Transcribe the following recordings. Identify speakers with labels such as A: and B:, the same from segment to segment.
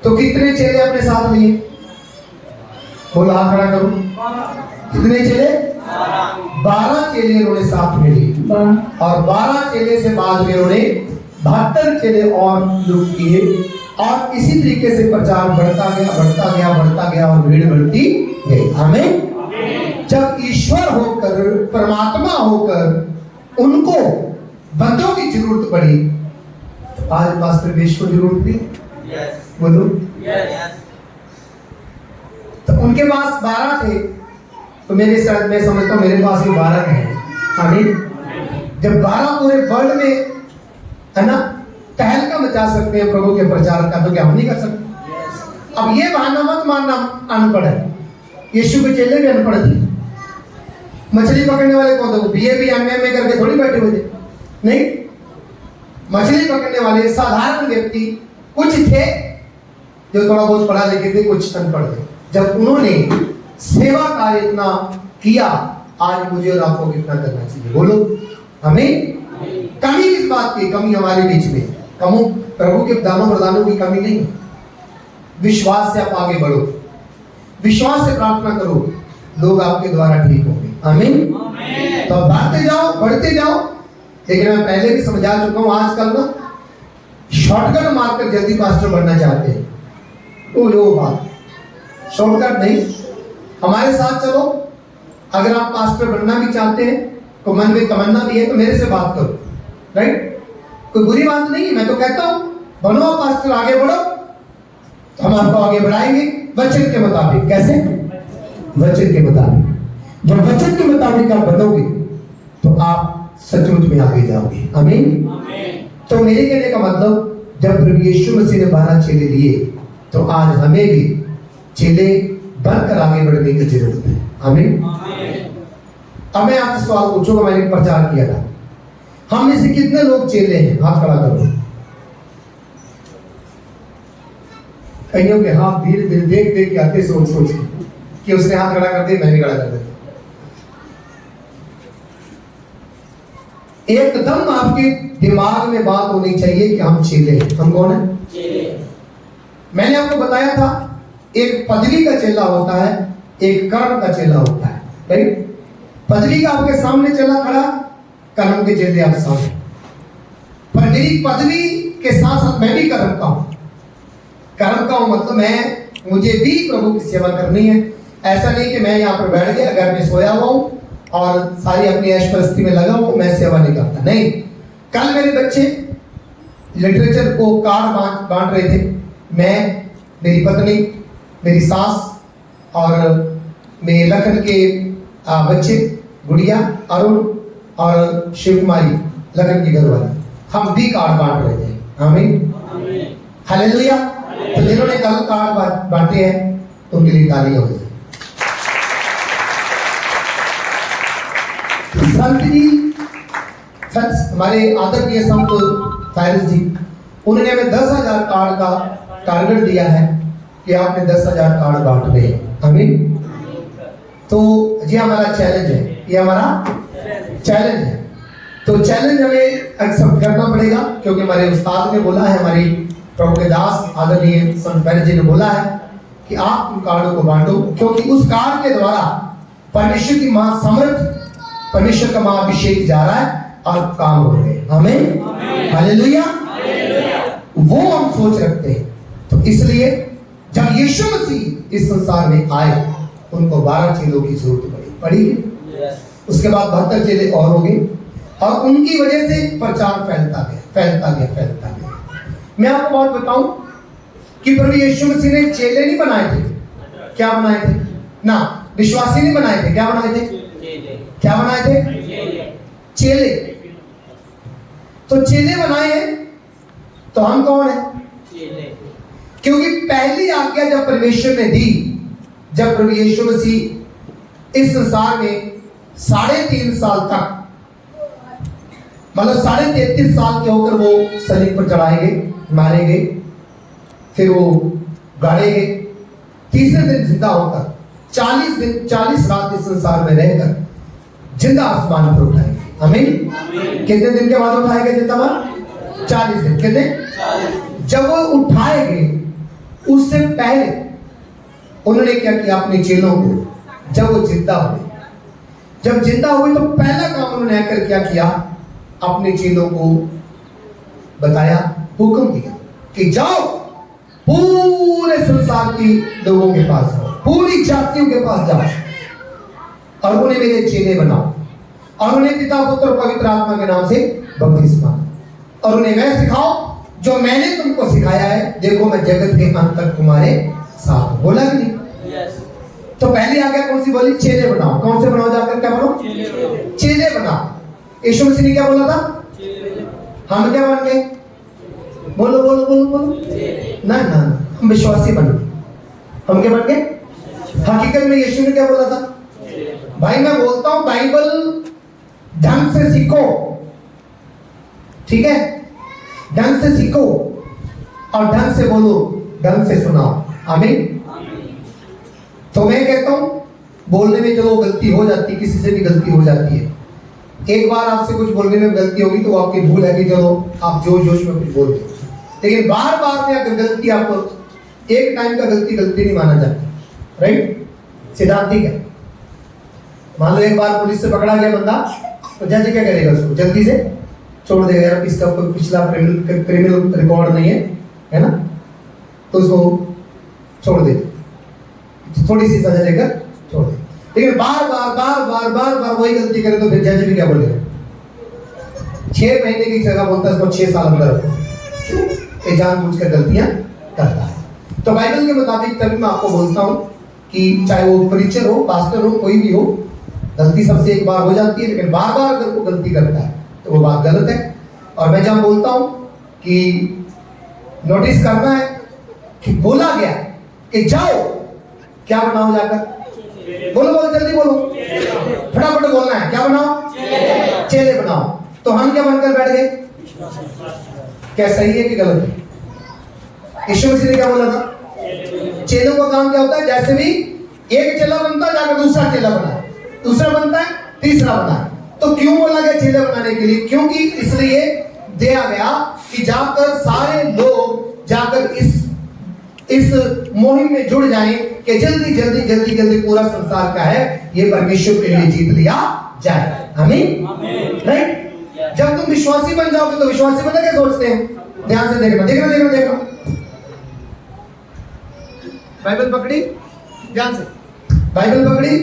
A: तो कितने चेले अपने साथ लिए? बोलो, हाथ खड़ा करो। कितने चेले? 12 चेले उन्होंने साथ में लिए, और 12 चेले से बाद में उन्होंने 72 चेले और लोग किए, और इसी तरीके से प्रचार बढ़ता गया, बढ़ता गया, बढ़ता गया, और भीड़ बढ़ती गई। आमीन। जब ईश्वर होकर, परमात्मा होकर उनको बंदों की जरूरत पड़ी, तो आज पास्टर बेश को जरूरत थी। बोलो, तो उनके पास 12 थे, तो मेरे साथ मैं समझता हूँ मेरे पास भी 12 हैं। आमीन। जब 12 पूरे वर्ल्ड में, है ना, तहलका मचा सकते हैं प्रभु के प्रचार का, तो क्या हम नहीं कर सकते? अब ये बहाना मत मानना अनपढ़ है। यीशु के चेले भी अनपढ़ थे। मछली पकड़ने वाले कौन थे? बीए भी एमए करके थोड़ी बैठे हुए थे, नहीं। मछली पकड़ने वाले साधारण व्यक्ति कुछ थे जो थोड़ा बहुत पढ़ा लिखे थे, कुछ अनपढ़ थे। जब उन्होंने सेवा कार्य इतना किया, आज मुझे और आपको कितना करना चाहिए? बोलो, हमें कमी किस बात की? कमी हमारे बीच में कमो, प्रभु के दानों वरदानों की कमी नहीं है। विश्वास से आप आगे बढ़ो, विश्वास से प्रार्थना करो, लोग आपके द्वारा ठीक होंगे। आमीन। तो बढ़ते जाओ, बढ़ते जाओ। लेकिन मैं पहले भी समझा चुका हूं, आजकल ना शॉर्टकट मारकर जल्दी पास्टर बनना चाहते हैं। वो बात शॉर्टकट नहीं, हमारे साथ चलो। अगर आप पास्टर बनना भी चाहते हैं, तो मन में तमन्ना भी है, तो मेरे से बात करो, राइट? कोई बुरी बात नहीं है। मैं तो कहता हूं बनो पास्टर, आगे बढ़ो, तो हम आपको आगे बढ़ाएंगे वचन के मुताबिक। कैसे? वचन के मुताबिक। जब वचन के मुताबिक आप बनोगे, तो आप सचमुच में आगे जाओगे। आमीन। तो मेरे कहने का मतलब, जब प्रभु यीशु मसीह ने 12 चेले लिए, तो आज हमें भी चेले बनकर आगे बढ़ने की जरूरत है। आमीन। अब मैं आपसे सवाल पूछूंगा, मैंने प्रचार किया था, हम में से कितने लोग चेले हैं? हाथ खड़ा करो। कईयों के हाथ धीरे धीरे देख देख के आते, सोच सोच कि उसने हाथ खड़ा कर दिया, मैं भी खड़ा कर देता। एकदम आपके दिमाग में बात होनी चाहिए कि हम चेले हैं। हम कौन है? चेले। मैंने आपको बताया था, एक पदवी का चेला होता है, एक कर्म का चेला होता है, राइट? पदवी का आपके सामने चेला खड़ा, कर्म के चेले आप सामने। पर मेरी पदवी के साथ साथ मैं भी कर्म का हूं। कर्म का हूं मतलब मुझे भी प्रभु की सेवा करनी है। ऐसा नहीं कि मैं यहाँ पर बैठ गया, घर में सोया हुआ हूँ और सारी अपनी ऐश परस्ती में लगा हूँ, मैं सेवा नहीं करता। नहीं, कल मेरे बच्चे लिटरेचर को कार्ड बांट रहे थे। मैं, मेरी पत्नी, मेरी सास और मेरे लखन के बच्चे, गुड़िया, अरुण और शिव कुमारी, लखन की घरवाली, हम भी कार्ड बांट रहे थे। आमीन। हालेलुया। तो जिन्होंने कल कार्ड बांटे हैं, उनके लिए तालियां हो जाए। संत जी, हमारे आदरणीय संत फायरस जी, उन्होंने हमें 10,000 कार्ड का टारगेट दिया है कि आपने 10,000 कार्ड बांटने हैं। आमीन। तो ये हमारा चैलेंज है, ये हमारा चैलेंज है। तो चैलेंज हमें एक्सेप्ट करना पड़ेगा, क्योंकि हमारे उस्ताद ने बोला है, हमारी प्रभु के दास आदरणीय संत फायरस जी ने बोला है कि आप उन कार्डों को बांटो, क्योंकि उस कार्ड के द्वारा परमेश्वर की मां समर्थ, परमेश्वर का महाअभिषेक जा रहा है और काम हो रहे हैं। आमीन। हालेलुया। वो हम सोच रखते हैं। तो इसलिए जब यीशु मसीह इस संसार में आए, उनको 12 चेलों की जरूरत पड़ी। उसके बाद 72 चेले और हो गए, और उनकी वजह से प्रचार फैलता गया। मैं आपको बात बताऊं कि प्रभु यीशु मसीह ने चेले नहीं बनाए थे। क्या बनाए थे? ना, विश्वासी नहीं बनाए थे। क्या बनाए थे? क्या बनाए थे? चेले। तो चेले बनाए हैं, तो हम कौन है? क्योंकि पहली आज्ञा जब परमेश्वर ने दी, जब प्रभु यीशु मसीह इस संसार में 3.5 साल तक, मतलब 33.5 साल के होकर वो सलीब पर चढ़ाए गए, मारे गए, फिर वो गाड़े गए, तीसरे दिन जिंदा होकर 40 दिन 40 रात इस संसार में रहकर जिंदा आसमान पर उठाए गए। आमीन। कितने दिन के बाद उठाए गए जिंदा? 40 दिन। कितने? जब वो उठाए गए, उससे पहले उन्होंने क्या किया अपने चेलों को, जब वो जिंदा हुए, जब जिंदा हुए तो पहला काम उन्होंने आकर क्या किया, अपने चेलों को बताया, हुक्म दिया कि जाओ पूरे संसार के लोगों के पास जाओ, पूरी जातियों के पास जाओ और उन्हें मेरे चेले बनाओ, और उन्हें पिता पुत्र और पवित्र आत्मा के नाम से बपतिस्मा, और उन्हें वह सिखाओ जो मैंने तुमको सिखाया है, देखो मैं जगत के अंत तक तुम्हारे साथ। बोला कि नहीं? तो पहली आज्ञा कौन सी बोली? चेले बनाओ। कौन से बनाओ? जाकर क्या बनाओ? चेले बनाओ। यीशु मसीह ने क्या बोला था? हम क्या बन गए? बोलो बोलो बोलो बोलो। ना ना, हम विश्वासी बन गए। हम क्या बन गए? हकीकत में यीशु ने क्या बोला था? भाई मैं बोलता हूं बाइबल ढंग से सीखो, ठीक है? ढंग से सीखो और ढंग से बोलो, ढंग से सुनाओ। आमीन। तो मैं कहता हूं बोलने में चलो गलती हो जाती है, किसी से भी गलती हो जाती है। एक बार आपसे कुछ बोलने में गलती होगी तो आपकी भूल है कि चलो आप जोश जोश में कुछ बोलते हो, लेकिन बार बार में अगर गलती, आपको एक टाइम का गलती नहीं माना जाता, राइट? सिद्धांतिक है। मान लो एक बार पुलिस से पकड़ा गया बंदा, तो जज क्या करेगा? उसको जल्दी से छोड़ देगा, यार इसका कोई पिछला क्रिमिनल रिकॉर्ड नहीं है ना, तो उसको छोड़ दे, थोड़ी सी सजा देकर छोड़ दे। लेकिन बार बार वही गलती करे तो फिर जज भी क्या बोलेगा? 6 महीने की जगह बोलता है इसको 6 साल अंदर रखो। ये जानबूझकर गलतियां करता है। तो बाइबल के मुताबिक तभी मैं आपको बोलता हूं कि चाहे वो प्रीचर हो, पास्टर हो, कोई भी हो, गलती सबसे एक बार हो जाती है, लेकिन बार बार अगर वो गलती करता है तो वो बात गलत है। और मैं जब बोलता हूं कि नोटिस करना है कि बोला गया कि जाओ क्या बनाओ, जाकर बोलो बोलो, जल्दी बोलो, फटाफट बोलना है। क्या बनाओ? चेले बनाओ। तो हम क्या बनकर बैठ गए? क्या सही है कि गलत है? यीशु मसीह ने क्या बोला था? चेलों का काम क्या होता है? जैसे भी एक चेला बनता है, जाकर दूसरा चेला बनाए, दूसरा बनता है, तीसरा बनाए। तो क्यों बोला गया चेले बनाने के लिए? क्योंकि इसलिए दिया गया कि जाकर सारे लोग जाकर इस मुहिम में जुड़ जाएं कि जल्दी जल्दी जल्दी जल्दी पूरा संसार का है ये परमेश्वर के लिए जीत लिया जाए। आमीन, राइट? जब तुम विश्वासी बन जाओगे तो विश्वासी बन क्या सोचते हैं? ध्यान से देखना देखना देखना देखना। बाइबल पकड़ी, ध्यान से बाइबल पकड़ी,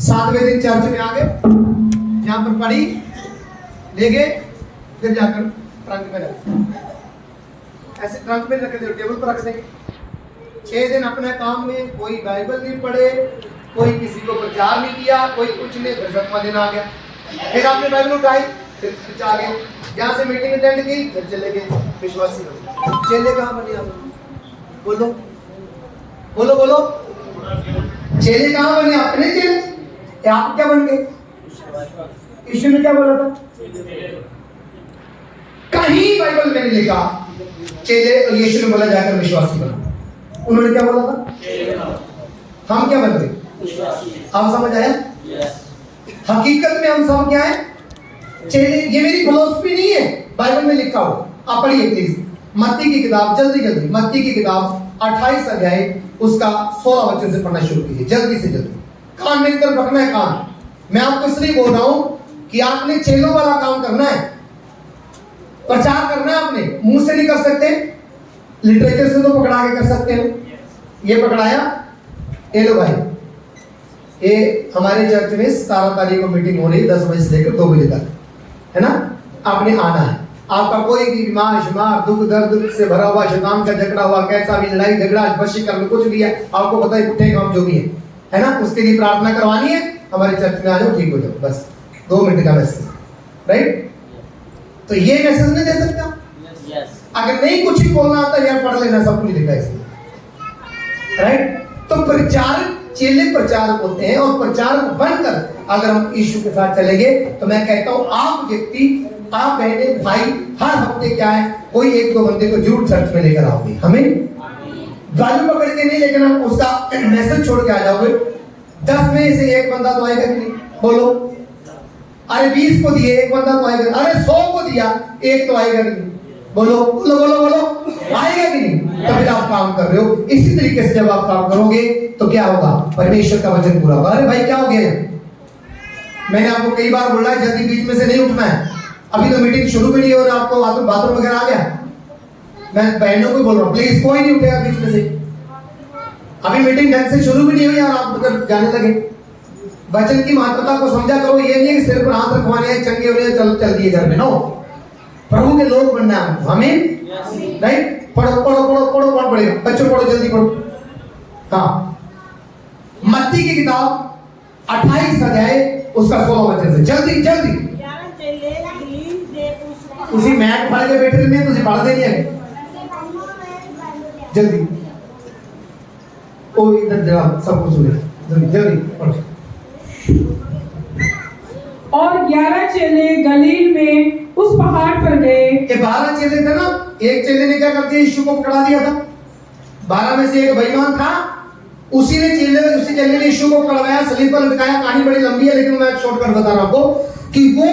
A: 7वें दिन चर्च में आ गए, यहां पर पढ़ी, ले गए, फिर जाकर ट्रंक में रख, ऐसे ट्रंक में रख दे, टेबल पर रख देंगे। 6 दिन अपने काम में, कोई बाइबल नहीं पढ़े, कोई किसी को प्रचार नहीं किया, कोई कुछ नहीं, फिर 7वां दिन आ गया, फिर आपने बाइबल उठाई, फिर आ गए, यहाँ से मीटिंग अटेंड की, फिर चले गए, विश्वासी हो। चेले कहाँ बने आप? बोलो बोलो बोलो, चेले कहाँ बने? अपने चेले? आप क्या बन गए? यीशु ने क्या बोला था? कहीं बाइबल में नहीं लिखा चेले, और यीशु ने बोला जाकर विश्वासी बनो। उन्होंने क्या बोला था? हम क्या बन गए? आप समझ आया? हकीकत में हम सब क्या है? चेले। ये मेरी फिलॉसफी नहीं है, बाइबल में लिखा हो। आप पढ़िए प्लीज मत्ती की किताब, जल्दी जल्दी मत्ती की किताब 28 अध्याय उसका 16 वचन से पढ़ना शुरू कीजिए, जल्दी से जल्दी। कान मेरी तरफ रखना है, कान। मैं आपको इसलिए बोल रहा हूं कि आपने चेलों वाला काम करना है, प्रचार करना है। आपने मुंह से नहीं कर सकते, लिटरेचर से तो पकड़ा के कर सकते हो। ये पकड़ाया, ये लो भाई, ये हमारे चर्च में 17 तारीख को मीटिंग हो रही है 10 बजे से लेकर 2 बजे तक, है ना? आपने आना है। आपका कोई भी बीमार शिमार, दुख दर्द से भरा हुआ, शैतान का झगड़ा हुआ, कैसा भी लड़ाई झगड़ा, वशीकरण कुछ भी है, आपको पता है, पुट्ठे काम जो भी है ना, उसके लिए प्रार्थना करवानी है, हमारे चर्च में आ जाओ, ठीक हो जाओ। बस 2 मिनट का मैसेज, राइट? तो ये मैसेज नहीं दे सकता। अगर नहीं कुछ ही बोलना आता यार, पढ़ लेना, सब कुछ लिखा है इसमें, राइट? तो प्रचारक, चेले प्रचारक होते हैं, और प्रचारक बनकर अगर हम यीशु के साथ चलेंगे तो मैं कहता हूं आप व्यक्ति, आप बहने भाई, हर हफ्ते क्या है, कोई 1-2 बंदे को जरूर चर्च में लेकर आओगे। हमें गाली पकड़ के नहीं, लेकिन हम उसका मैसेज छोड़ के आ जाओगे। 10 में से 1 बंदा तो आएगा कि नहीं? बोलो। अरे 20 को दिए, 1 बंदा तो आएगा। अरे 100 को दिया, 1 तो आएगा कि नहीं? बोलो बोलो बोलो बोलो, आएगा कि नहीं? तभी आप काम कर रहे हो। इसी तरीके से जब आप काम करोगे तो क्या होगा? परमेश्वर का वचन पूरा होगा। अरे भाई क्या हो गया? मैंने आपको कई बार बोला है जल्दी बीच में से नहीं उठना है। अभी तो मीटिंग शुरू भी नहीं हो रहा, आपको बाथरूम वगैरह आ गया। मैं बहनों को बोल रहा हूँ प्लीज कोई नहीं उठेगा बीच में से। अभी मीटिंग ढंग से शुरू भी नहीं हुई और आप उधर जाने लगे। वचन की महत्वता को समझा करो। ये नहीं है कि सिर पर हाथ रखवाने हैं, चंगे हो रहे हैं, चल दिए घर में। नो, प्रभु के लोग बनना है। आमीन। राइट? पढ़ो पढ़ो पढ़ो पढ़ो, कौन पढ़ेगा? बच्चों पढ़ो, जल्दी पढ़ो। हाँ, मत्ती की किताब 28 अध्याय उसका 16 वचन से जल्दी जल्दी। उसी मैट फाड़ के बैठे रहते हैं, तुझे पढ़ देनी है जल्दी। ओ इधर जरा सब कुछ सुने, जल्दी जल्दी पढ़ो।
B: और 11 चेले गलील में उस पहाड़ पर गए।
A: ये 12 चेले थे ना, एक चेले ने क्या कर दिया? यीशु को पकड़ा दिया था। 12 में से एक बेईमान था, उसी चेले ने यीशु को पकड़वाया, सलीब पर लटकाया। कहानी बड़ी लंबी है लेकिन मैं शॉर्टकट बता रहा हूं आपको कि वो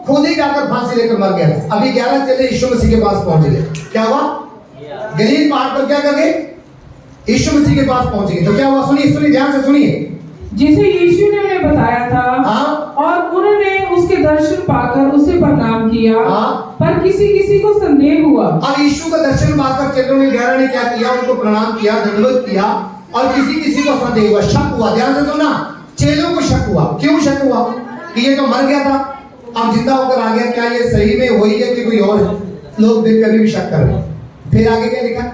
A: खुद ही जाकर फांसी लेकर मर गया था। अभी 11 चेले यीशु मसीह के पास पहुंच गए। क्या हुआ? गलील पहाड़ पर क्या कर गए? यीशु मसीह के पास पहुंच गए। तो क्या हुआ? सुनिए सुनिए, ध्यान से सुनिए।
B: जिसे यीशु ने उन्हें बताया था।
A: हाँ?
B: और उन्होंने उसके दर्शन पाकर उसे प्रणाम किया।
A: हाँ?
B: पर किसी किसी को संदेह हुआ।
A: अब यीशु का दर्शन पाकर चेलों ने 11 ने क्या किया? उनको प्रणाम किया, दंडवत किया, और किसी किसी को संदेह हुआ, शक हुआ। ध्यान से सुनना, चेलों को शक हुआ। क्यों शक हुआ? कि ये तो मर गया था, अब जिंदा होकर आ गया, क्या ये सही में वही है कि कोई और है? लोग देख कभी भी शक कर रहे। फिर आगे क्या लिखा?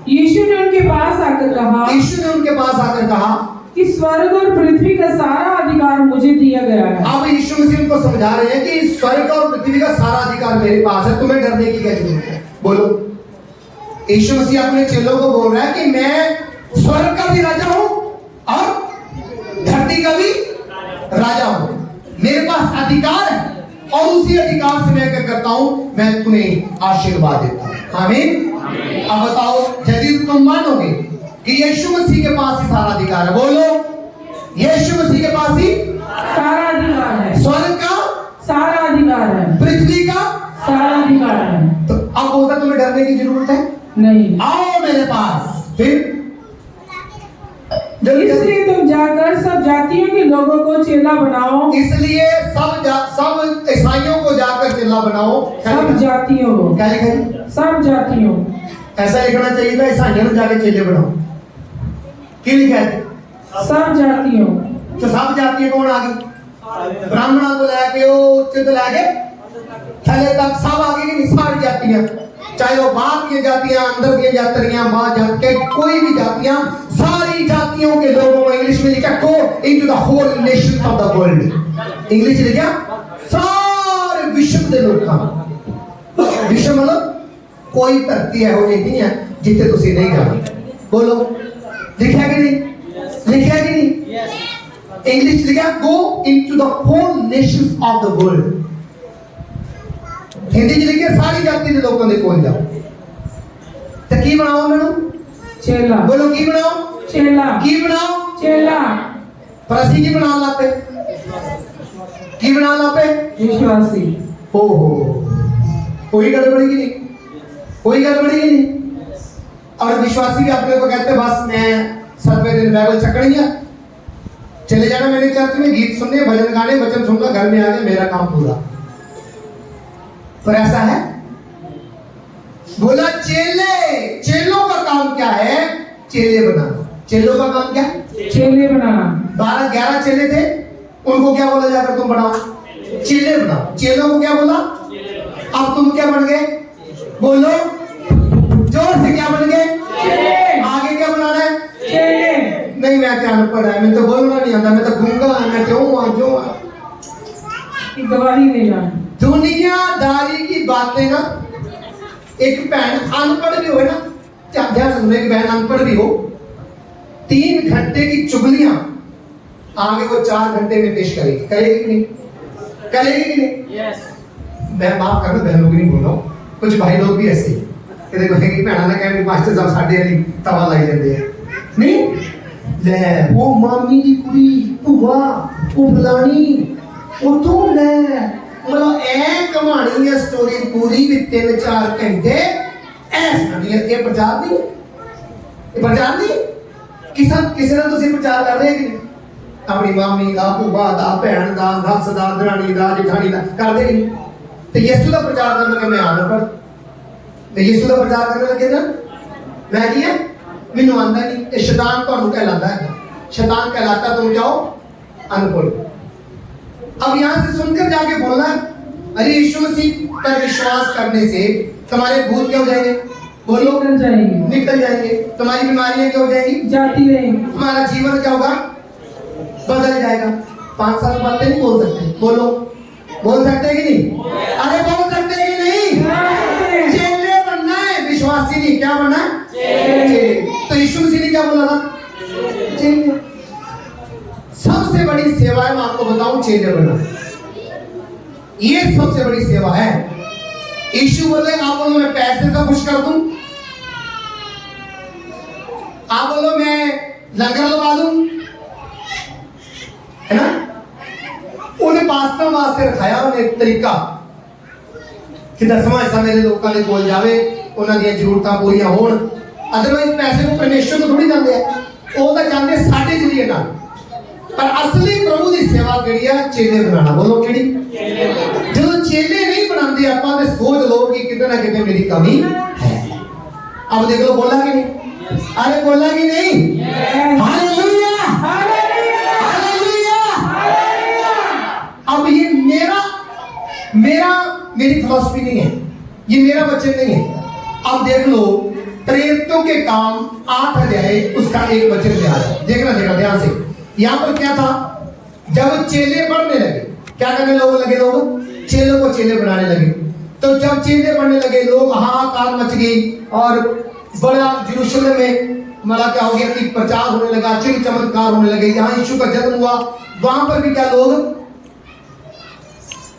B: यीशु ने उनके पास आकर कहा।
A: यीशु ने उनके पास आकर कहा
B: कि स्वर्ग और पृथ्वी का सारा अधिकार मुझे दिया गया है।
A: अब यीशु मसीह उनको समझा रहे हैं कि स्वर्ग और पृथ्वी का सारा अधिकार मेरे पास है, तुम्हें डरने की क्या जरूरत है? बोलो। यीशु मसीह अपने चेलों को बोल रहा है कि मैं स्वर्ग का भी राजा हूं और धरती का भी राजा हूं, मेरे पास अधिकार है, और उसी अधिकार से मैं क्या करता हूं? मैं तुम्हें आशीर्वाद देता हूं। आमीन। अब बताओ, यदि तुम मानोगे कि यीशु मसीह के पास ही सारा अधिकार है, बोलो यीशु मसीह के पास ही
B: सारा अधिकार है,
A: स्वर्ग का सारा
B: अधिकार है,
A: पृथ्वी का
B: सारा अधिकार है,
A: तो अब बोलता तुम्हें डरने की जरूरत है
B: नहीं।
A: आओ मेरे पास। फिर
B: इसलिए तुम जाकर सब जातियों के लोगों को चेला बनाओ।
A: इसलिए सब ईसाइयों को जाकर चेला बनाओ।
B: सब जातियों को।
A: क्या लिखा है? सब
B: जातियों।
A: ऐसा लिखना चाहिए था, ईसाइयों को जाकर चेले बनाओ। क्यों लिखा है? सब
B: जातियों।
A: तो सब जातियां कौन आ गई? ब्राह्मणों को लेके उच्च तो लेके थले तक सब आ गई। सारी जातियां, चाहे वो बाहर की जातियां, अंदर की जातियां, मां जात के कोई भी जातियां, सारी जातियों के लोगों को इंग्लिश में लिखा go into the whole nations of the world. English लिखा सारे विश्व के लोग का। विश्व मतलब कोई धरती है वो नहीं है जितने तुसी नहीं जाते। बोलो लिखा कि नहीं? लिखा कि नहीं? इंग्लिश लिखा go into the whole nations of the world. Hindi च लिखे सारी जाति के लोगों ने कोल जाओ। तो की बनाओ उन्होंने? चेला। बोलो की बनाओ? चेला। की बनाओ? चेला। पर असि की बना लाते? की बना लाते? विश्वासी। हो कोई गड़बड़ी की नहीं, कोई गड़बड़ी की नहीं। और विश्वासी भी अपने को कहते बस मैं 7वें दिन बाइबल छकड़ी है, चले जाना मेरे चर्च में, गीत सुनने, भजन गाने, वचन सुनना, घर में आके मेरा काम पूरा। पर ऐसा है? बोला चेलों का काम क्या है? चेले बनाना। चेलों का काम क्या? चेले बनाना। 12-11 चेले थे, उनको क्या बोला जाकर तुम बनाओ? चेले बनाओ। चेलों को क्या बोला? अब तुम क्या बन गए? बोलो जोर से, क्या बन गए? आगे क्या बनाना है? चेले। नहीं मैं क्या अनपढ़ है, मैं तो बोलना नहीं आता, मैं तो गूंगा, मैं जो
B: गवाही देना।
A: दुनियादारी की बातें ना, एक बहन अनपढ़ भी हो ना, ध्यान सुनो, एक बहन अनपढ़ भी हो, 3 घंटे की चुगलियां आगे वो 4 घंटे में पेश करेगी। करेगी कि नहीं? करेगी कि नहीं? यस। मैं माफ करना, बहनों की नहीं बोल रहा हूं, कुछ भाई लोग भी ऐसे कि देखो कि भैणा ने कहा मास्टर साहब साडे वाली तवा लाई जाते हैं। नहीं ले वो मामी की कुड़ी भूआ वो फलानी उठो ले मतलब ए कहानी है स्टोरी पूरी भी 3-4 घंटे ऐसा नहीं है। ये प्रचार नहीं है, ये प्रचार नहीं है। किसी ने तुम प्रचार कर रहे कि अपनी मामी का भूआ का भैन का दस का दरानी का जिठानी का करते नहीं। तो यीशु का प्रचार करने लगे मैं आना पर तो यीशु का प्रचार करने लगे ना मैं किया मैनू आंदा नहीं। ये शैतान को कहलाता है, शैतान कहलाता तुम जाओ अनपढ़। अब यहाँ से सुनकर जाके बोलना अरे यीशु मसीह पर विश्वास करने से तुम्हारे भूत क्या हो जाएंगे? बोलो निकल जाएंगे। तुम्हारी बीमारियां क्या हो जाएंगी?
B: जाती रहेंगी।
A: तुम्हारा जीवन क्या होगा? बदल जाएगा। 5 साल बातें नहीं बोल सकते, बोलो बोल सकते कि नहीं? अरे बोल सकते कि नहीं? चेले बनना है, विश्वासी नहीं। क्या बनना है? चेले। तो यीशु मसीह ने क्या बोला था? चेले। सबसे बड़ी सेवा है, मैं आपको बताऊं, चेले बनना। ये सबसे बड़ी सेवा है। यीशु बोले आप बोलो मैं पैसे से खुश कर दूं, आप बोलो मैं लंगर लगा दूं, है ना? उन्हें पास्ता वास्ते रखाया उन्हें एक तरीका कि 10वां हिस्सा मेरे लोगों के कोल जावे, उन्होंने जरूरतां पूरी होण। अदरवाइज पैसे को परमेश्वर को थोड़ी जाते हैं, वो तो जाते साडे जरिए नाल। पर असली प्रभु की सेवा केड़ी है? चेले बनाना। बोलो केड़ी? जो चेले नहीं बनाते आपां ते सोच लो कि किते ना किते मेरी कमी है। अब देख लो बोला कि नहीं? अरे बोला कि नहीं? Hallelujah hallelujah hallelujah. अब ये मेरी फिलॉसफी नहीं है, ये मेरा वचन नहीं है। अब देख लो प्रेरितों के काम 8 अध्याय उसका एक वचन दिया है। देखना ध्यान से। यहाँ पर क्या था? जब चेले बढ़ने लगे, क्या करने लगे लोग? चेलों को चेले बनाने लगे। तो जब चेले बढ़ने लगे लोग हाहाकार मच गई और बड़ा यरूशलेम में मरा क्या हो गया कि प्रचार होने लगा, चिन्ह चमत्कार होने लगे। यहाँ यीशु का जन्म हुआ, वहां पर भी क्या लोग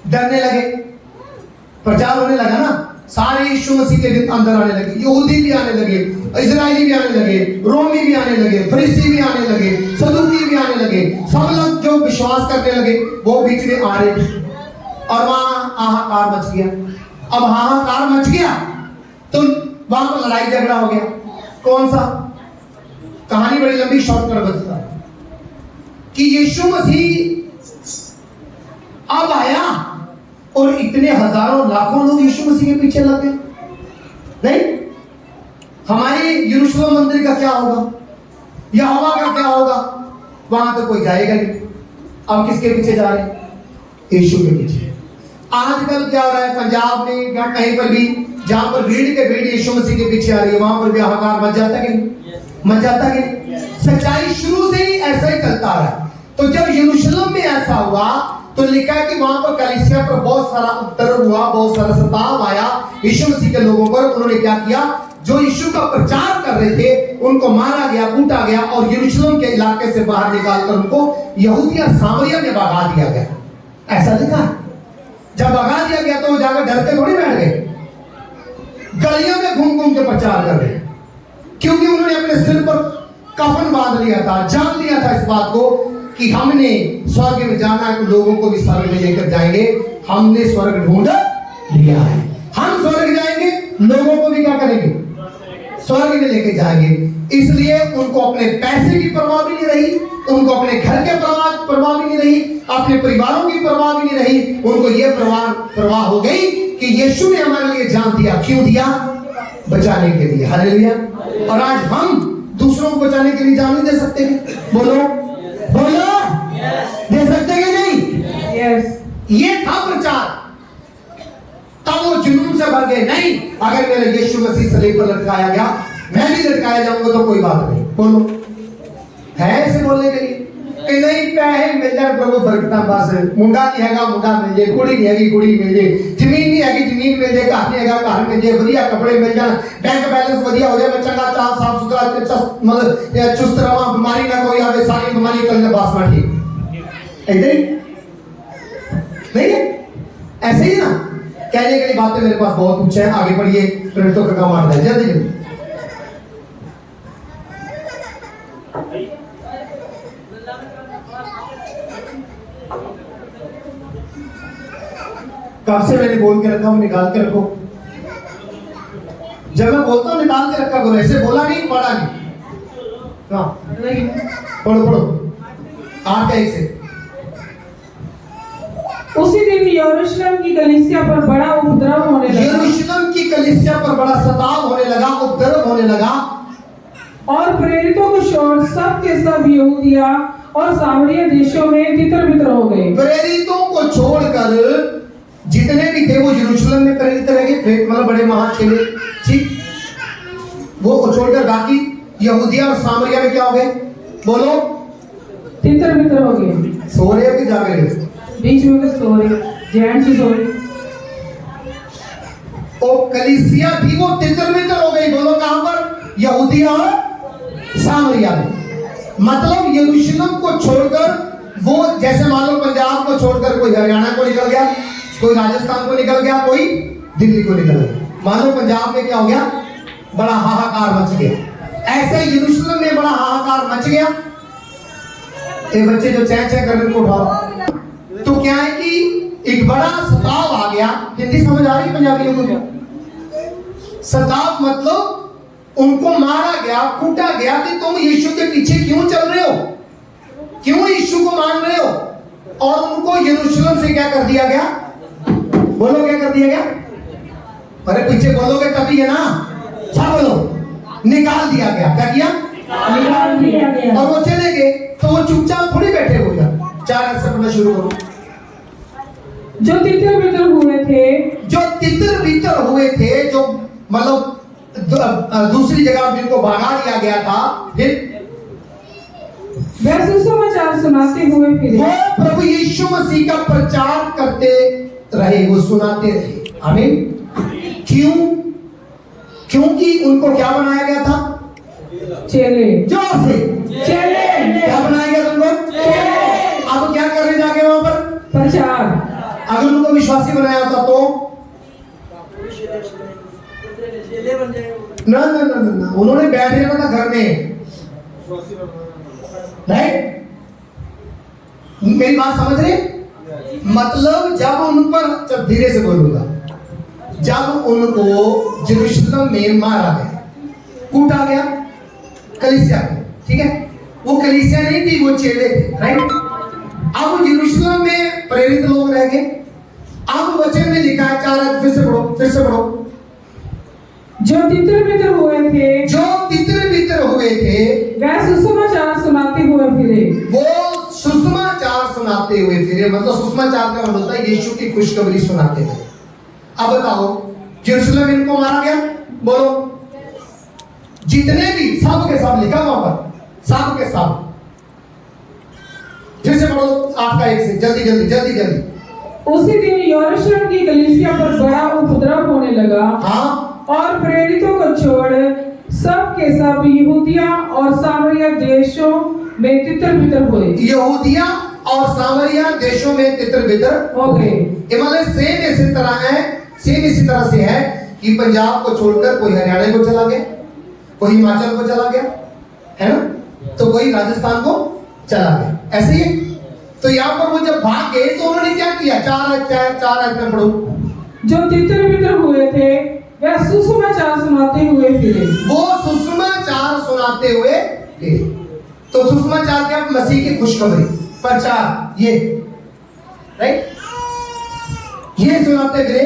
A: डरने लगे, प्रचार होने लगा ना। सारे यीशु मसीह के अंदर आने लगे, यहूदी भी आने लगे, इजराइली भी आने लगे, रोमी भी आने लगे, फरीसी भी आने लगे, सदूकी भी आने लगे। सब लोग जो विश्वास करने लगे वो बीच में आ रहे थे और वहां हाहाकार मच गया। अब हाहाकार मच गया तो वहां पर लड़ाई झगड़ा हो गया। कौन सा? कहानी बड़ी लंबी, शॉर्टकट बचता कि यीशु मसीह अब आया और इतने हजारों लाखों लोग यीशु मसीह के पीछे लग गए। नहीं, हमारे यरूशलेम मंदिर का क्या होगा, यहोवा का क्या होगा? वहां तो कोई जाएगा नहीं। अब किसके पीछे जा रहे हैं? यीशु के पीछे। आजकल क्या हो रहा है पंजाब में या कहीं पर भी जहां पर भीड़ के भीड़ यीशु मसीह के पीछे आ रही है, वहां पर भी हाहाकार मच जाता है कि नहीं? मच जाता है कि नहीं? सच्चाई शुरू से ही ऐसा ही चलता आ रहा है। तो जब यरूशलेम में ऐसा हुआ तो लिखा है कि वहां पर कलीसिया पर बहुत सारा उपद्रव हुआ, बहुत सारा सताव आया यीशु मसीह के लोगों पर। उन्होंने क्या किया? जो यीशु का प्रचार कर रहे थे उनको मारा गया, कूटा गया और यरूशलेम के इलाके से बाहर निकालकर उनको यहूदिया सामरिया में भगा दिया गया। ऐसा लिखा है। जब भगा दिया गया तो वो जाकर डर के थोड़ी बैठ गए, गलियों में घूम घूम के प्रचार कर रहे, क्योंकि उन्होंने अपने सिर पर कफन बांध लिया था, जान लिया था इस बात को कि हमने स्वर्ग में जाना है, तो लोगों को भी स्वर्ग में लेकर जाएंगे। हमने स्वर्ग ढूंढ लिया है, हम स्वर्ग जाएंगे, लोगों को भी क्या करेंगे? स्वर्ग में लेके जाएंगे। इसलिए उनको अपने पैसे की परवाह भी नहीं रही, उनको अपने घर के परवाह भी नहीं रही, अपने परिवारों की परवाह भी नहीं रही। उनको ये परवाह हो गई कि यीशु ने हमारे लिए जान दिया। क्यों दिया? बचाने के लिए। हालेलुया। और आज हम दूसरों को बचाने के लिए जान नहीं दे सकते? बोलो बोलो, दे सकते कि नहीं?
B: यस।
A: ये था प्रचार। तब वो जुनून से भर गए, नहीं अगर मेरा यीशु मसीह सलीब पर लटकाया गया, मैं भी लटकाया जाऊंगा तो कोई बात नहीं। बोलो, है ऐसे बोलने के लिए कि नहीं पैसे मिल जाए प्रभु बरकता बस, मुंडा नहीं हैगा मुंडा मिल जाए, कुड़ी नहीं हैगी कुड़ी मिल जाए, जमीन नहीं हैगी जमीन मिल जाए, घर नहीं हैगा घर मिल जाए, बढ़िया कपड़े मिल जाए, बैंक बैलेंस बढ़िया हो जाए, मैं चंगा चाल साफ सुथरा मतलब चुस्त रहा, बीमारी ना कोई आवे, सारी बीमारी कल बस में ठीक। ऐसे ही नहीं है? ऐसे ही ना कहने के लिए बातें मेरे पास बहुत कुछ है। आगे बढ़िए, प्रेरितों का काम आता है। जल्दी जल्दी कब से मैंने बोल के रखा हूं निकाल के रखो। जब मैं बोलता हूं निकाल के रखा करो, ऐसे बोला नहीं पढ़ा नहीं। हाँ पढ़ो पढ़ो 8:1 से।
B: उसी दिन यरूशलेम की कलीसिया पर बड़ा उपद्रव होने लगा।
A: यरूशलेम की कलीसिया पर बड़ा सताव होने लगा, उपद्रव होने लगा।
B: और प्रेरितों को छोड़ सब के सब यहूदिया और सामरिया देशों में तितर बितर हो गए।
A: प्रेरितों को छोड़कर जितने भी थे वो यरूशलेम में प्रेरित रह गए, प्रेरित मतलब बड़े महान चले, ठीक। वो छोड़कर बाकी यहूदिया और सामरिया में क्या हो गए? बोलो।
B: तितर बितर हो गए।
A: सो रहे हो कि जाग रहे हो?
B: बीच में कुछ सो रहे, जैन से सो रहे।
A: और कलीसिया थी वो तितर बितर हो गई। बोलो कहां पर? यहूदिया और सामरिया में। मतलब यरूशलेम को छोड़कर वो, जैसे मान लो पंजाब को छोड़कर कोई हरियाणा को निकल गया, कोई राजस्थान को निकल गया, कोई दिल्ली को निकल गया। मान लो पंजाब में क्या हो गया? बड़ा हाहाकार मच गया। ऐसे यरूशलेम में बड़ा हाहाकार मच गया। ये बच्चे जो चैं चैं कर रहे उठाओ। तो क्या है कि एक बड़ा सताव आ गया। हिंदी समझ आ रही पंजाबियों को? सताव मतलब उनको मारा गया, कूटा गया कि तुम यीशु के पीछे क्यों चल रहे हो, क्यों यीशु को मान रहे हो। और उनको यरूशलेम से क्या कर दिया गया? बोलो क्या कर दिया गया? अरे पीछे बोलोगे तभी है ना, सब बोलो। निकाल दिया गया। क्या किया?
B: निकाल दिया गया।
A: और वो चले गए। तो वो चुपचाप थोड़ी बैठे हो गया। 4 ऐसे पढ़ना शुरू करो।
B: जो तितर बितर हुए थे,
A: जो तितर बितर हुए थे, जो मतलब दूसरी जगह जिनको भगा दिया गया था, फिर
B: वह सुसमाचार सुनाते हुए फिरे।
A: वो प्रभु यीशु मसीह का प्रचार करते रहे, वो सुनाते रहे। आमीन। क्यों? क्योंकि उनको क्या बनाया गया था?
B: चेले।
A: जोर से
B: चेले।
A: क्या बनाया गया तुमको?
B: चेले।
A: अब क्या कर रहे जाके वहां पर?
B: प्रचार।
A: अगर उनको विश्वासी बनाया होता तो ना ना ना ना ना, उन्होंने बैठ जाना था घर में। राइट? मेरी बात समझ रहे? मतलब जब उन पर, जब धीरे से बोलूंगा, जब उनको यरूशलेम में मारा गया, कूटा गया, कलीसिया को, ठीक है, वो कलीसिया नहीं थी, वो चेले थे। राइट? अब यरूशलेम में प्रेरित लोग रह गए। अब वचन में लिखा है 4, फिर से पढ़ो, फिर से पढ़ो।
B: जो तितर बितर हुए थे,
A: जो तितर बितर हुए थे,
B: वह सुसमाचार सुनाते हुए फिरे।
A: वो सुसमाचार सुनाते हुए फिरे। मतलब सुसमाचार का मतलब होता है यीशु की खुशखबरी सुनाते हुए। अब बताओ, यरूशलेम में इनको मारा गया। बोलो। जितने भी, सब के सब लिखा वहां पर, सब के सब। फिर से पढ़ो 8:1 से, जल्दी जल्दी जल्दी जल्दी।
B: उसी दिन यरूशलेम की कलीसिया पर बड़ा उपद्रव होने लगा।
A: हाँ।
B: और प्रेरितों को छोड़ सब के सब यहूदिया और सामरिया देशों में तितर बितर हुए।
A: यहूदिया और सामरिया देशों में तितर बितर
B: हो गए।
A: मतलब सेम इसी तरह है, सेम इसी तरह से है कि पंजाब को छोड़कर कोई हरियाणा को चला गया, कोई हिमाचल को चला गया, है ना, तो कोई राजस्थान को चला गया। ऐसे ही। तो यहाँ पर वो जब भाग गए तो उन्होंने क्या किया? 4 में पढ़ो।
B: जो तितर बितर हुए थे, वह सुसमाचार सुनाते हुए फिरे। वो
A: सुसमाचार सुनाते हुए फिरे। तो सुसमाचार क्या? मसीह की खुशखबरी, प्रचार, ये राइट, ये सुनाते फिरे।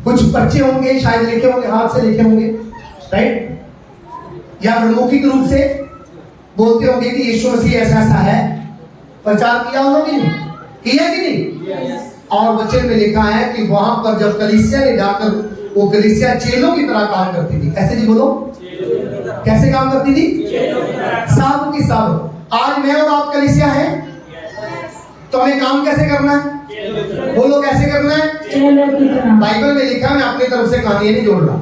A: कुछ पर्चे होंगे, शायद लिखे होंगे, हाथ से लिखे होंगे, राइट, या फिर मौखिक रूप से बोलते होंगे कि यीशु मसीह ऐसा ऐसा है। प्रचार किया उन्होंने, किया कि नहीं? और वचन में लिखा है कि वहां पर जब कलीसिया ने जाकर, वो कलीसिया चेलों की तरह काम करती थी। ऐसे जी बोलो, कैसे काम करती थी? सब की सब। आज मैं और आप कलीसिया है, तो हमें काम कैसे करना है? बोलो कैसे करना है? बाइबल में लिखा है, मैं अपनी तरफ से कहानी नहीं जोड़ रहा,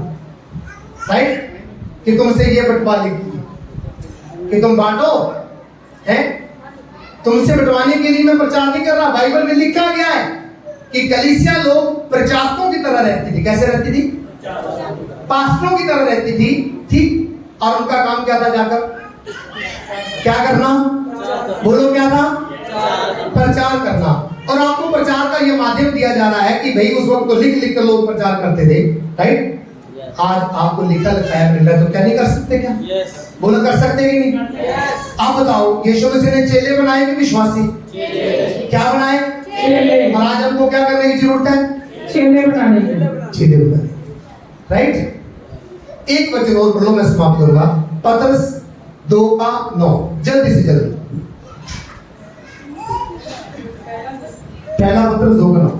A: राइट, कि तुमसे ये बंटवा लिखी कि तुम बांटो, है, तुमसे बंटवाने के लिए मैं प्रचार नहीं कर रहा। बाइबल में लिखा गया है कि कलीसिया लोग प्रचारकों की तरह रहती थी। कैसे रहती थी? पास्टरों की तरह रहती थी, ठीक। और उनका काम क्या था? जाकर क्या करना? बोलो क्या था? प्रचार करना। और आपको प्रचार का ये माध्यम दिया जा रहा है कि भाई उस वक्त तो लिख लिख कर लोग प्रचार करते थे, राइट? आज आपको लिखा लिखाया मिल रहा है, तो क्या नहीं कर सकते? क्या बोलो, कर सकते कि नहीं? आप बताओ, यीशु मसीह ने चेले बनाए कि विश्वासी? क्या बनाए? और आज हमको क्या करने की जरूरत है?
B: चेले बनाने की।
A: चेले बनाने, राइट? एक वचन और पढ़ लो, मैं समाप्त करूंगा। पतरस 2:9, जल्दी से जल्दी। पहला पतरस 2:9।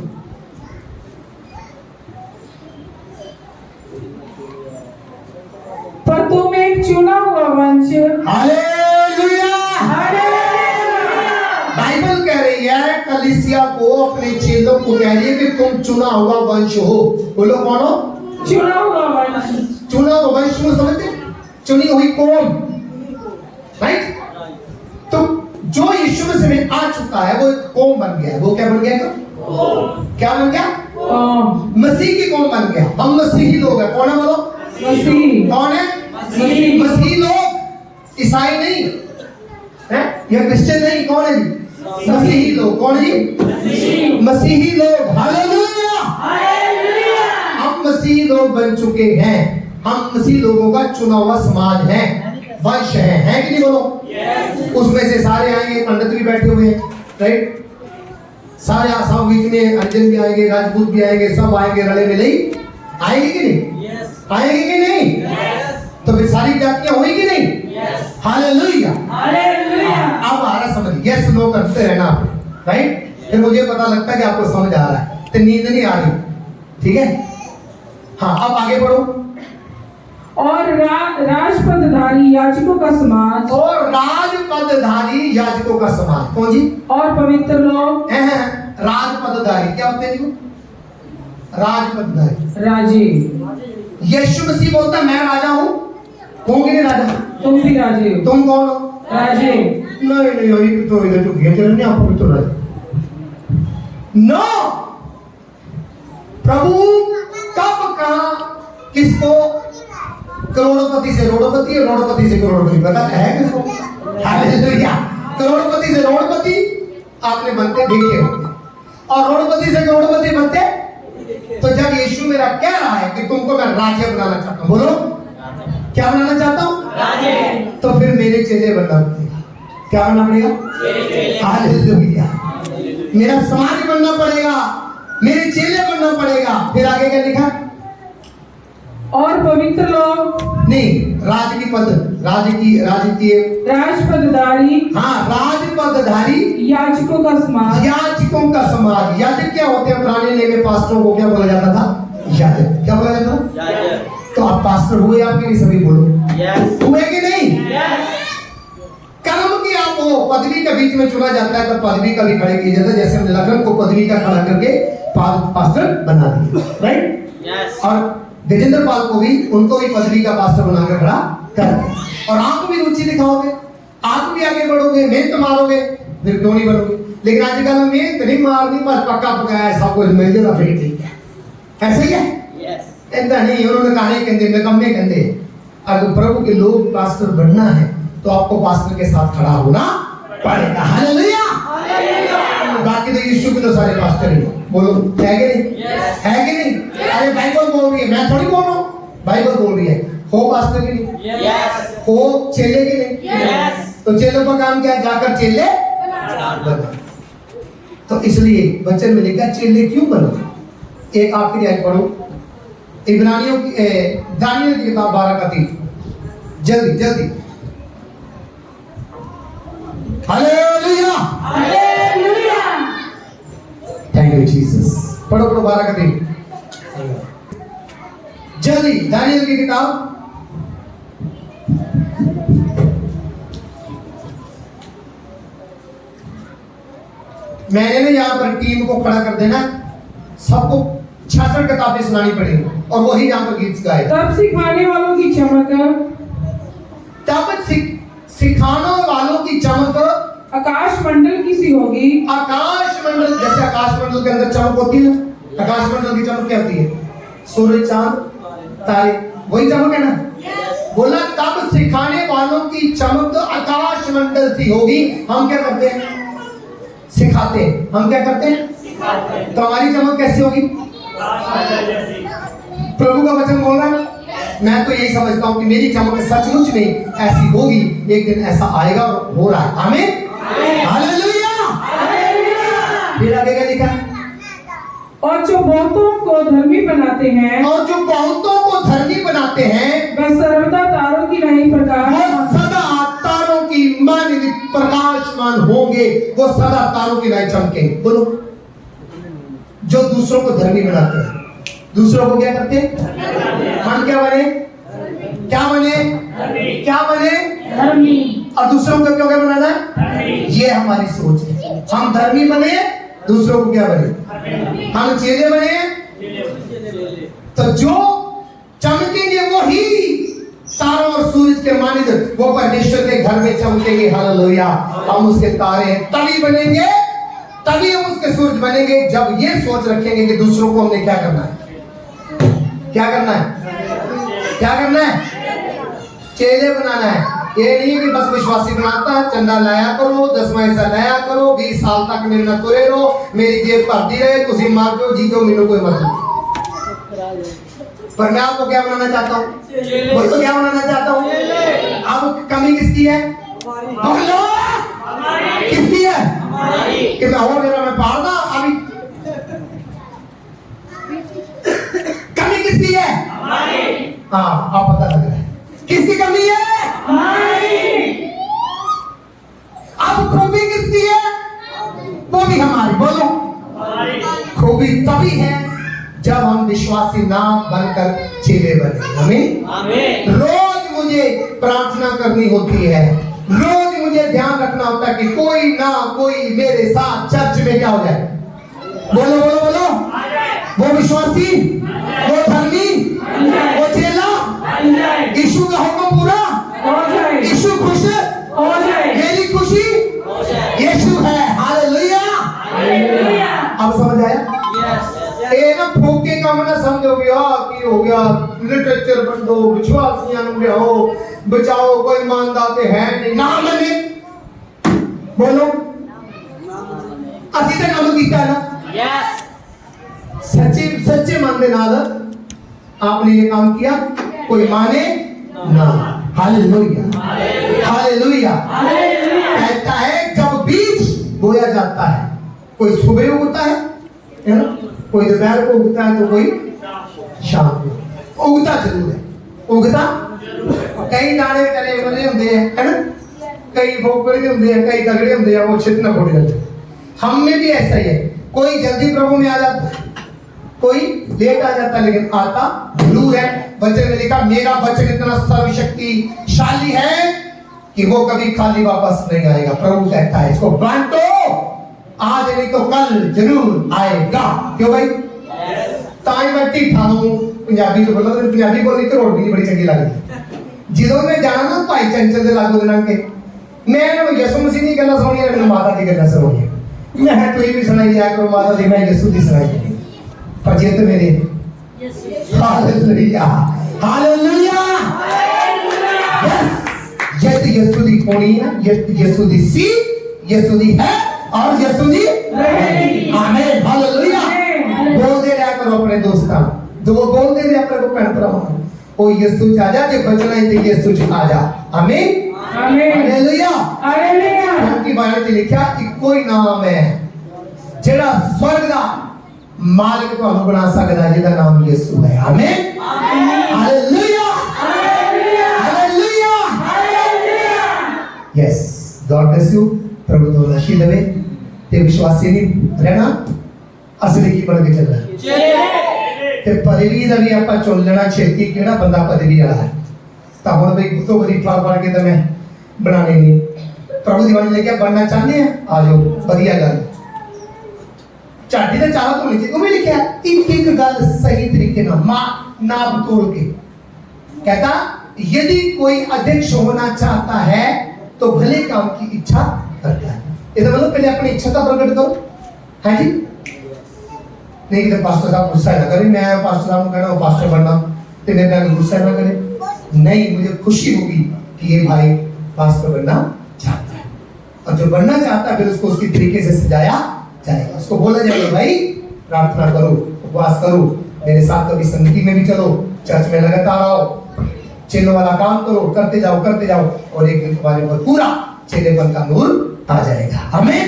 B: पर तुम एक चुना हुआ वंश।
A: हालेलुया! बाइबल कह रही है कलीसिया को, अपने चेलों को कह रही है कि तुम चुना हुआ वंश हो। बोलो कौन हो?
B: चुना हुआ वंश।
A: चुना हुआ वंश को समझते? चुनी हुई कौम, राइट? तो जो यीशु मसीह में आ चुका है वो एक कौम बन गया है। वो क्या बन गया? क्या बन गया? मसीह की कौम बन गया। हम मसीही लोग हैं। कौन है? बोलो
B: मसीह।
A: कौन है? मसीही लोग। ईसाई नहीं है या क्रिश्चियन नहीं। कौन है? मसीही लोग। कौन है? मसीही लोग। हालेलुया! हम मसीही लोग बन चुके हैं। हम मसीह लोगों का चुना हुआ समाज है, वंश है कि नहीं? बोलो। उसमें से सारे आएंगे, पंडित भी बैठे हुए हैं, राइट? सारे आसाम बीच में अर्जन भी आएंगे, राजपूत भी आएंगे, सब आएंगे, रले मिले ही आएंगे कि नहीं? आएंगे कि नहीं? तो फिर सारी जातियां हुई कि नहीं? हालेलुया! अब आ रहा समझ, यस नो करते रहना, राइट? फिर मुझे पता लगता है कि आपको समझ आ रहा है, तो नींद नहीं आ रही, ठीक है? हाँ, अब आगे बढ़ो।
B: और राजपदधारी याजकों का समाज।
A: और राजपदधारी याजकों का समाज। कौन जी?
B: और पवित्र लोग।
A: राजपदधारी क्या होते हैं? राजपदधारी,
B: राजे।
A: यीशु मसीह बोलता है मैं राजा हूँ। कौन कि नहीं राजा?
B: तुम भी राजे हो।
A: तुम कौन हो?
B: राजे।
A: नहीं नहीं, तो इधर तो घेर नहीं, आपको भी तो राजा। नो, प्रभु कब कहा किसको करोड़पति से रोड़पति और रोड़पति से करोड़पति पता है किसको? हालेलुया! करोड़पति से रोड़पति आपने बनते देखे होंगे, और रोड़पति से करोड़पति बनते। तो जब यीशु मेरा कह रहा है कि तुमको मैं राजा बनाना चाहता हूं, बोलो क्या बनाना चाहता हूं? राजा। तो फिर मेरे चेले बनना पड़ेगा। क्या बनना पड़ेगा? हालेलुया! मेरा समाज बनना पड़ेगा, मेरे चेले बनना पड़ेगा। फिर आगे क्या लिखा?
B: और पवित्र लोग।
A: नहीं, राज की पद,
B: राजपदधारी।
A: हाँ, राजपदधारी
B: याजकों का समाज।
A: याजकों का समाज। याजक क्या होते हैं? पुराने नियम में पास्टरों को क्या बोला जाता था? याजक। क्या बोला जाता था? तो आप पास्टर हुए? आपके लिए सभी बोलो हुए कि नहीं? कर्म की आप वो पदवी के बीच में चुना जाता है, तो पदवी का भी खड़े किया जाता है। जैसे हमने लखन को पदवी का खड़ा करके पास्टर बना दिया, राइट? और गजेंद्र पाल को भी, उनको भी पदवी का पास्टर बनाकर खड़ा कर। और आप भी रुचि दिखाओगे, आप भी आगे बढ़ोगे, मेहनत मारोगे, फिर क्यों नहीं बनोगे? लेकिन आजकल में मेहनत नहीं मारनी, बस पक्का पकाया सब कुछ मिल जाएगा, फिर ठीक है। ऐसे ही है? ऐसा नहीं, उन्होंने कहा नहीं कहते, निकम्मे कहते। अगर प्रभु के लोग पास्टर बनना है तो आपको पास्टर के साथ खड़ा होना पड़ेगा। हालेलुया! बाकी तो यीशु के तो सारे पास्टर ही। बोलो है कि नहीं? है कि नहीं? अरे बाइबल बोल रही है, मैं थोड़ी बोल रहा हूँ, बाइबल बोल रही है। हो पास्टर की नहीं? हो चेले की नहीं? तो चेलों का काम क्या है? जाकर चेले बनो। तो इसलिए वचन में लिखा चेले क्यों बनो। एक आखिरी आयत पढ़ो, इब्रानियों की दानियल की किताब 12:3, जल्दी जल्दी। हालेलुया! Thank you Jesus. पढ़ो 12:3 जल्दी। दानियल की किताब मैंने ना यहाँ पर टीम को खड़ा कर देना, सबको 66 किताबें सुनानी पड़ेगी और वही यहाँ पर गीत गाए।
B: तब सिखाने वालों की चमक।
A: सिखाने वालों की चमक
B: आकाश मंडल की सी होगी।
A: आकाश मंडल, जैसे आकाश मंडल के अंदर चमक होती है ना, आकाश मंडल की चमक क्या होती है? सूरज, चांद, तारे, वही चमक है ना? बोला तब सिखाने वालों की चमक आकाश मंडल सी होगी। हम क्या करते हैं? सिखाते हैं। हम क्या करते हैं? तो हमारी चमक कैसी होगी? प्रभु का वचन बोल रहा है। मैं तो यही समझता हूँ कि मेरी चमक सचमुच में ऐसी होगी, एक दिन ऐसा आएगा और हो रहा है। आमीन, हालेलुया। फिर आगे क्या लिखा?
B: और जो बहुतों को धर्मी बनाते हैं,
A: और जो बहुतों को धर्मी बनाते हैं,
B: वह सर्वदा तारों की नहीं प्रकाश,
A: वो सदा तारों की मानित प्रकाशमान होंगे, वो सदा तारों की नहीं चमकेंगे। बोलो, जो दूसरों को धर्मी बनाते हैं, दूसरों को क्या करते हैं? हम क्या बने? क्या बने? क्या बने?
B: धर्मी।
A: और दूसरों को क्यों क्या बनाना है? ये हमारी सोच है। हम धर्मी बने, दूसरों को क्या बने? हम चेले बने। तो जो चमकेंगे वो ही तारों और सूरज के मानित, वो परमेश्वर के घर में चमकेंगे। हालेलुया। हम उसके तारे तभी बनेंगे, तभी हम उसके सूरज बनेंगे, जब ये सोच रखेंगे कि दूसरों को हमने क्या करना है। क्या करना है? क्या करना है? चेले बनाना है। ये नहीं कि बस विश्वासी बनाता है, चंदा लाया करो, 10वां हिस्सा लाया करो, 20 साल तक मेरे ना तुरे रहो, मेरी जेब भरती रहे, तुसी मार दो जी दो, मेनू कोई मतलब नहीं। पर मैं आपको क्या बनाना चाहता हूँ? बोल तो क्या बनाना चाहता हूँ? अब कमी किसकी है? बोलो, किसकी है? कि मैं और मेरा मैं पार ना अभी। कमी किसकी है? हाँ, आप पता लग रहा है किसकी कमी है? अब खूबी किसकी है? वो भी हमारी। बोलो, खूबी तभी है जब हम विश्वासी ना बनकर चेले बने। आमीन। रोज मुझे प्रार्थना करनी होती है, रोज मुझे ध्यान रखना होता है कि कोई ना कोई मेरे साथ चर्च में क्या हो जाए। बोलो बोलो बोलो, वो विश्वासी, वो धर्मी, वो चेला, यीशु का हुक्म पूरा हो जाए, यीशु खुश हो जाए, मेरी खुशी यीशु है। हालेलुया। अब समझ आया? ये ना फूके का मना समझोगे कि हो गया लिटरेचर बन दो, विश्वासियां हो बचाओ, कोई मानदाते हैं नहीं ना मने। बोलो, असी तक नाम कीता ना। सच्चे सच्चे मन दे नाल आपने ये काम किया, कोई माने ना। Hallelujah, hallelujah. कहता है जब बीज बोया जाता है, कोई सुबह उगता है ना, कोई दोपहर को उगता है, तो कोई शाम को उगता जरूर है। उगता कई दाने करे बने होंगे है ना, कई भोकड़े होंगे हैं, कई तगड़े होंगे हैं, वो छिटना फूट जाते हैं। हम में भी ऐसा ही है, कोई जल्दी प्रभु में आ जाता है, कोई लेट आ जाता है, लेकिन आता जरूर है। वचन में लिखा, मेरा वचन इतना सर्वशक्तिशाली है कि वो कभी खाली वापस नहीं आएगा। प्रभु कहता है इसको बांटो, आज नहीं तो कल जरूर आएगा। क्यों भाई? ताई बट्टी थानू पंजाबी तो बोलता, पंजाबी बोली तो रोटी बड़ी चंगी लगती। जिदों में जाना ना भाई चंचल दे लागू दिनां के, मैं ना यसु मसीह दी गल्लां सुनियां, मैंने माता दी गल्लां सुनियां। मैं तो ये भी सुनाई दिया करो माता दी, मैं यसु दी सुनाई दी। पर जे तो मेरे हालेलुया, हालेलुया। ये तो यसु दी कोनी है, ये यसु दी सी, यसु दी है और यसु दी रहेगी। आमीन, हालेलुया। बोलते रहा करो अपने दोस्तां, जो वो बोलते रहा करो भैन भरावां, ओ यसु च आ जा, जे बचना है तो यसु च आ जा। आमीन, आमीन, हालेलुया, हालेलुया। क्योंकि बाइबल में लिखा कि कोई नाम है जेड़ा स्वर्ग दा मालिक ਤੁਹਾਨੂੰ बना सकता है, जिहदा नाम यीशु है। आमीन, hallelujah, hallelujah, hallelujah. Yes, God bless you. प्रभु तो आशीष देवे ते विश्वासी नहीं रहना, असली की बन के चलना ते पदवी दा भी ਆਪਾਂ चुन लेना छेती, किहड़ा बंदा पदवी वाला है। ਤਾਂ ਹੁਣ ਬਈ ਗੁੱਤੋ ਬਰੀ ਫੜ ਕੇ ਤਾਂ ਮੈਂ ਬਣਾਣੇ नहीं। प्रभु दी बाणी लेके बनना चाहते हैं, आ जाओ, बढ़िया गल। चाटी का चाह तो नीचे उन्हें लिखा एक एक गल सही तरीके नाप तोड़ के कहता, यदि कोई अध्यक्ष होना चाहता है तो भले काम की इच्छा करता है। इसका मतलब पहले अपनी इच्छा का प्रकट करो। है जी, नहीं कि पास्टर साहब गुस्सा ना करें, मैं पास्टर साहब को कहना पास्टर बनना तो मेरे पे गुस्सा ना करें। नहीं, मुझे खुशी होगी कि ये भाई पास्टर बनना चाहता है, और जो बनना चाहता है फिर उसको उसकी तरीके से सजाया जाएगा। उसको बोला जाएगा भाई प्रार्थना करो, उपवास करो, मेरे साथ कभी संगति में भी चलो, चर्च में लगातार आओ, चेलों वाला काम करो, करते जाओ और एक दिन तुम्हारे ऊपर पूरा चेलेपन का नूर आ जाएगा। हमें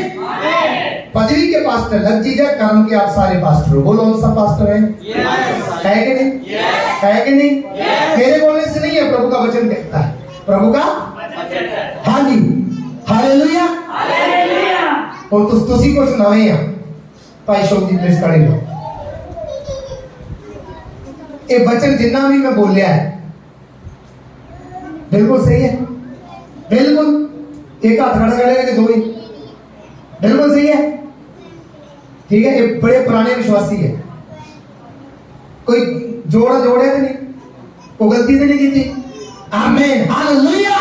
A: पदवी के पास्टर लग जीजा, कर्म के आप सारे पास्टर हो। बोलो हम सब पास्टर हैं? है कि नहीं? है कि नहीं? मेरे बोलने से नहीं है, प्रभु का वचन कहता है, प्रभु का हाँ जी, हालेलुया। और तुसी को सुनावे हैं भाई शोक जी, प्लीज खड़े हो। ये वचन जितना भी मैं बोलिया है बिल्कुल सही है, बिल्कुल। एक हाथ खड़ा करेगा कि दो ही? बिल्कुल सही है, ठीक है। ये बड़े पुराने विश्वासी है, कोई जोड़ा तो नहीं, कोई गलती तो नहीं की थी। आमीन, हालेलुया।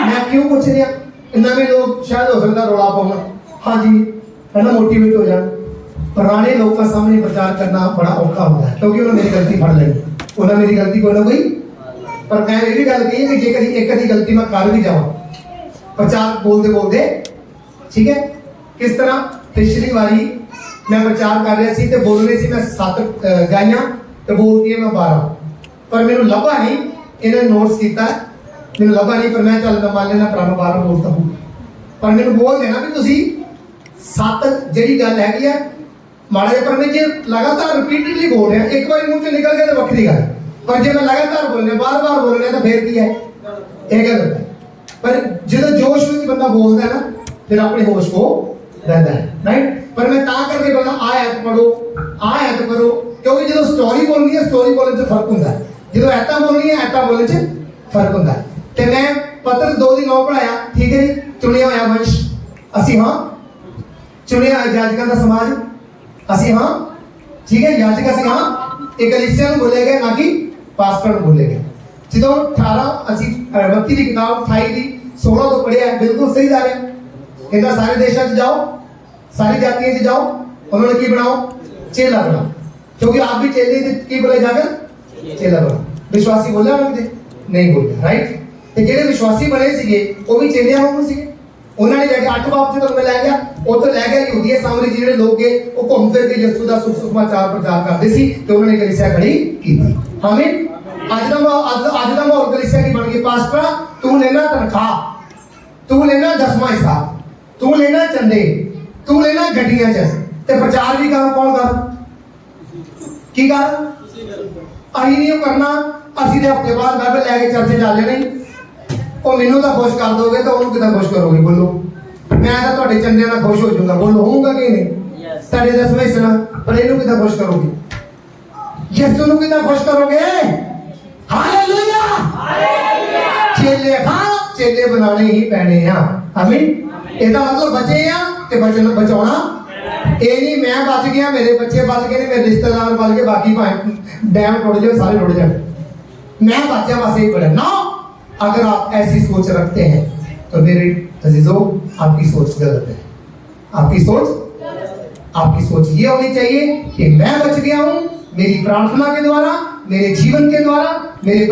A: मैं क्यों पूछ रहा, इतना में लोग शायद हो सकता रोला पाऊंगा, हाँ जी, है ना, मोटिवेट हो जाए। पुराने लोग का सामने प्रचार करना बड़ा औखा होता है, क्योंकि उन्होंने मेरी गलती फड़ ली, उन्होंने मेरी गलती को ना कोई। पर मैं ये भी गल कही है कि जेकर एक आधी गलती मैं कर भी जाऊं प्रचार बोलते ठीक है। किस तरह पिछली बारी मैं प्रचार कर रहा सी ते बोलने सी मैं 7 गाइयां ते बोलती है मैं 12, पर मेनू लभा नहीं, इन्हें नोट्स किया मेनू लभा नहीं, पर मैं चल मान लेना पर मैं 12 बोलता हूं, पर मेनू बोल देना भी तुसी 7 जेडी गल हैगी है माड़ा जिहा, पर मैं जे लगातार रिपीटेडली बोल रहा एक बार मुंह से निकल गया तो वक्री गल, पर जब मैं लगातार बोलने बार-बार बोलने तो फिर की है एक गल होता है। पर जो जोश में बंदा बोलता है ना फिर अपने होश को रहता है, राइट। पर मैं ता करके बोलना आयत पढ़ो, आयत करो, क्योंकि जो स्टोरी बोलनी है स्टोरी बोलने से फर्क होता है, जो ऐता बोलनी है ऐता बोलने से फर्क होता है। ते मैं पत्र 2 दिन 9 पढ़ाया, ठीक है जी, चुनिया होया वंश असी, हाँ चुनिया याजकां दा समाज असी, हाँ ठीक है, याजक असी, हाँ एक कलीसिया बोले गए ना कि पास्टर बोले गए। जो 18 असी 32 की किताब 28 की 16 तो पढ़े है, बिल्कुल सही जा रहे हैं। इधर सारे देशों से जाओ, सारी जातियों से जाओ, उन्होंने की बनाओ, चेला बनाओ, क्योंकि आप भी चेले की बोले जाकर चेला बनाओ। विश्वासी बोले उन्होंने नहीं बोले, राइट। तो जेडे विश्वासी बने सीगे वो भी चेले होंगे सीगे, उन्होंने जाके 8 बाप जो तो लै गया वो तो लै गया यहूदी सामरी ਜਿਹੜੇ लोग गए वो घूम फिर के यीशु ਦਾ सुख समाचार प्रचार करते सी ਤੇ ਉਹਨਾਂ ਨੇ ਕਲੀਸਿया खड़ी की थी। आमीन। ਅੱਜ ਦਾ ਮਾਹੌਲ ਕਲੀਸਿया की बन गई, पास्टर तू लेना तनख्वाह, तू लेना 10वां हिस्सा, तू लेना चंदे, तू लेना गड्डियां च ते प्रचार भी कर कौन कर की कर अही नहीं करना, असि दे हफ्ते बाद बाइबल लेके चर्च जा लेना ही। ਉਹ ਮੈਨੂੰ ਤਾਂ ਖੁਸ਼ ਕਰ ਦੋਗੇ ਤਾਂ ਉਹਨੂੰ ਕਿਦਾਂ ਖੁਸ਼ ਕਰੋਗੇ? ਬੋਲੋ। ਮੈਂ ਤਾਂ ਤੁਹਾਡੇ ਚੰਦਿਆਂ ਨਾਲ ਖੁਸ਼ ਹੋ ਜਾਊਂਗਾ, ਬੋਲੋ ਹੋਊਗਾ ਕਿ ਨਹੀਂ? ਤੁਹਾਡੇ 10ਵੇਂ ਹਿੱਸੇ ਨਾਲ, ਪਰ ਇਹਨੂੰ ਕਿਦਾਂ ਖੁਸ਼ ਕਰੋਗੇ? ਯਿਸੂ ਨੂੰ ਕਿਦਾਂ ਖੁਸ਼ ਕਰੋਗੇ? Hallelujah, hallelujah. ਚੇਲੇ ਹਾਂ ਚੇਲੇ ਬਣਾਉਣੇ ਹੀ ਪੈਣੇ ਆ। ਆਮੀਨ। ਇਹਦਾ ਮਤਲਬ ਬਚੇ ਆ ਤੇ ਬਚਾਉਣਾ ਇਹ ਨਹੀਂ ਮੈਂ ਬਚ ਗਿਆ ਮੇਰੇ ਬੱਚੇ बच गए, मेरे रिश्तेदार बच गए, बाकी भाई डैम टुट जाए सारे टुट जाए, मैं बचा बस एक बड़ा ना। अगर आप ऐसी सोच रखते हैं तो मेरे अजीजों आपकी सोच गलत है। आपकी सोच ये होनी चाहिए कि मैं बच गया हूं मेरी प्रार्थना के द्वारा, मेरे जीवन के द्वारा, मेरे